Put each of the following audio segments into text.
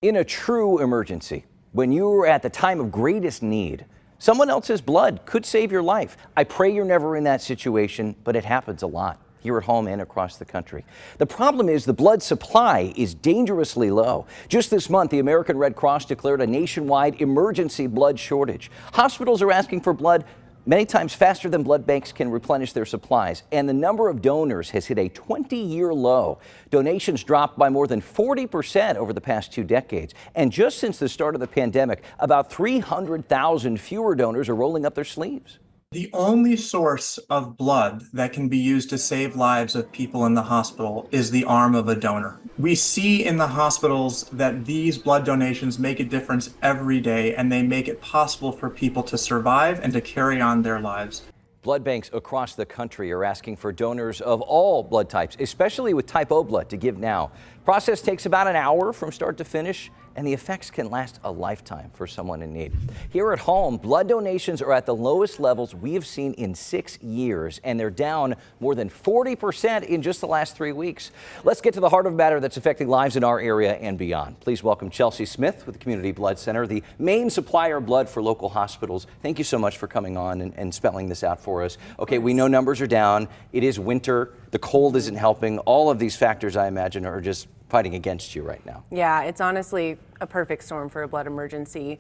In a true emergency, when you are at the time of greatest need, someone else's blood could save your life. I pray you're never in that situation, but it happens a lot here at home and across the country. The problem is the blood supply is dangerously low. Just this month, the American Red Cross declared a nationwide emergency blood shortage. Hospitals are asking for blood many times faster than blood banks can replenish their supplies, and the number of donors has hit a 20-year low. Donations dropped by more than 40% over the past 2 decades. And just since the start of the pandemic, about 300,000 fewer donors are rolling up their sleeves. The only source of blood that can be used to save lives of people in the hospital is the arm of a donor. We see in the hospitals that these blood donations make a difference every day, and they make it possible for people to survive and to carry on their lives. Blood banks across the country are asking for donors of all blood types, especially with type O blood, to give now. Process takes about an hour from start to finish, and the effects can last a lifetime for someone in need. Here at home, blood donations are at the lowest levels we have seen in 6 years, and they're down more than 40% in just the last 3 weeks. Let's get to the heart of the matter that's affecting lives in our area and beyond. Please welcome Chelsea Smith with the Community Blood Center, the main supplier of blood for local hospitals. Thank you so much for coming on and spelling this out for us. Okay, we know numbers are down. It is winter. The cold isn't helping. All of these factors, I imagine, are just fighting against you right now. Yeah, it's honestly a perfect storm for a blood emergency.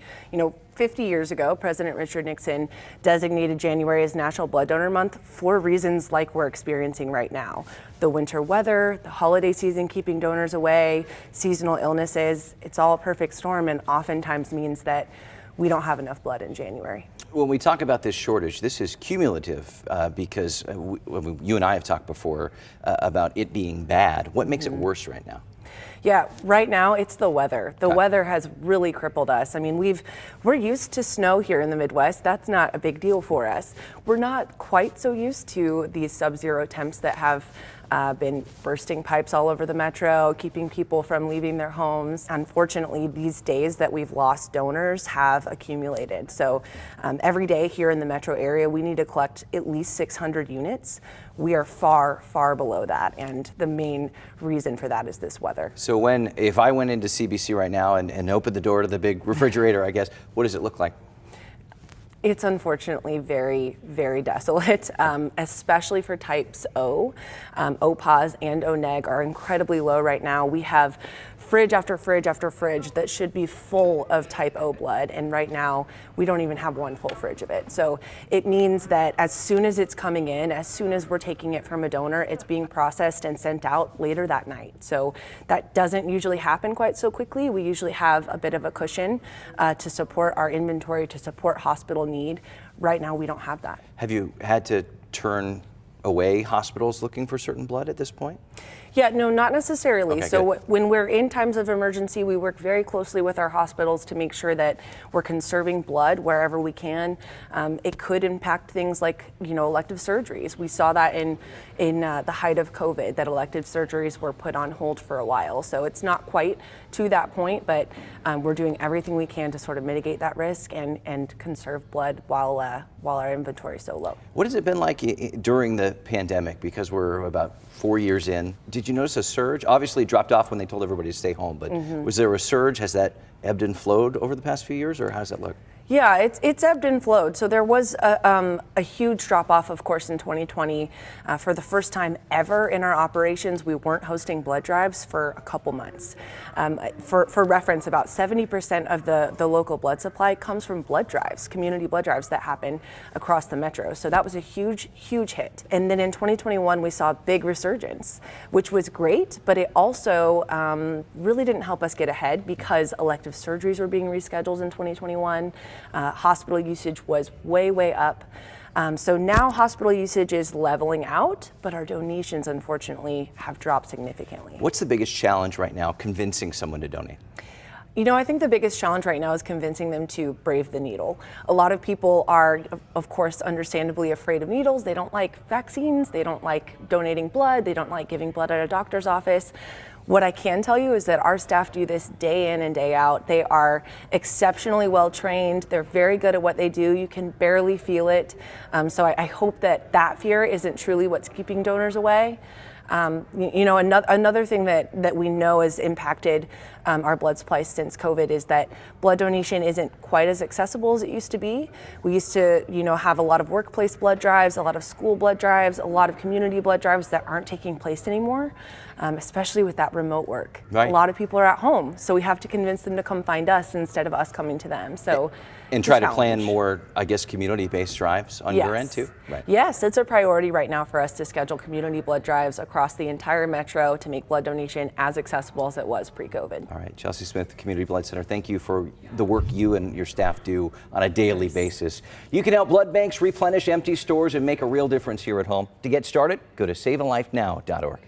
50 years ago, President Richard Nixon designated January as National Blood Donor Month for reasons like we're experiencing right now. The winter weather, the holiday season keeping donors away, seasonal illnesses, it's all a perfect storm, and oftentimes means that we don't have enough blood in January. When we talk about this shortage, this is cumulative because you and I have talked before about it being bad. What makes it worse right now? Yeah, right now it's the weather. The weather has really crippled us. I mean, we're used to snow here in the Midwest. That's not a big deal for us. We're not quite so used to these sub-zero temps that have been bursting pipes all over the metro, keeping people from leaving their homes. Unfortunately, these days that we've lost donors have accumulated. So every day here in the metro area, we need to collect at least 600 units. We are far, far below that, and the main reason for that is this weather. So if I went into CBC right now and opened the door to the big refrigerator, I guess, what does it look like? It's unfortunately very, very desolate, especially for types O. O-pos and O-neg are incredibly low right now. We have fridge after fridge after fridge that should be full of type O blood, and right now we don't even have one full fridge of it. So it means that as soon as it's coming in, as soon as we're taking it from a donor, it's being processed and sent out later that night. So that doesn't usually happen quite so quickly. We usually have a bit of a cushion to support our inventory, to support hospital need. Right now we don't have that. Have you had to turn away hospitals looking for certain blood at this point? Yeah, no, not necessarily. Okay, so good. when we're in times of emergency, we work very closely with our hospitals to make sure that we're conserving blood wherever we can. It could impact things like, elective surgeries. We saw that in the height of COVID, that elective surgeries were put on hold for a while. So it's not quite to that point, but we're doing everything we can to sort of mitigate that risk and conserve blood while our inventory is so low. What has it been like during the pandemic? Because we're about 4 years in. Did you notice a surge? Obviously, it dropped off when they told everybody to stay home, but was there a surge? Has that ebbed and flowed over the past few years, or how does that look? Yeah, it's ebbed and flowed. So there was a huge drop off, of course, in 2020. For the first time ever in our operations, we weren't hosting blood drives for a couple months. For reference, about 70% of the local blood supply comes from blood drives, community blood drives that happen across the metro. So that was a huge, huge hit. And then in 2021, we saw a big resurgence, which was great, but it also really didn't help us get ahead because elective surgeries were being rescheduled in 2021. Hospital usage was way, way up. So now hospital usage is leveling out, but our donations, unfortunately, have dropped significantly. What's the biggest challenge right now convincing someone to donate? I think the biggest challenge right now is convincing them to brave the needle. A lot of people are, of course, understandably afraid of needles. They don't like vaccines. They don't like donating blood. They don't like giving blood at a doctor's office. What I can tell you is that our staff do this day in and day out. They are exceptionally well trained. They're very good at what they do. You can barely feel it. So I hope that fear isn't truly what's keeping donors away. Another thing that we know has impacted our blood supply since COVID is that blood donation isn't quite as accessible as it used to be. We used to, have a lot of workplace blood drives, a lot of school blood drives, a lot of community blood drives that aren't taking place anymore, especially with that remote work. Right. A lot of people are at home, so we have to convince them to come find us instead of us coming to them. So. And try to plan more, I guess, community-based drives on your end too? Right. Yes, it's a priority right now for us to schedule community blood drives across the entire metro to make blood donation as accessible as it was pre-COVID. All right, Chelsea Smith, Community Blood Center, thank you for the work you and your staff do on a daily basis. You can help blood banks replenish empty stores and make a real difference here at home. To get started, go to savealifenow.org.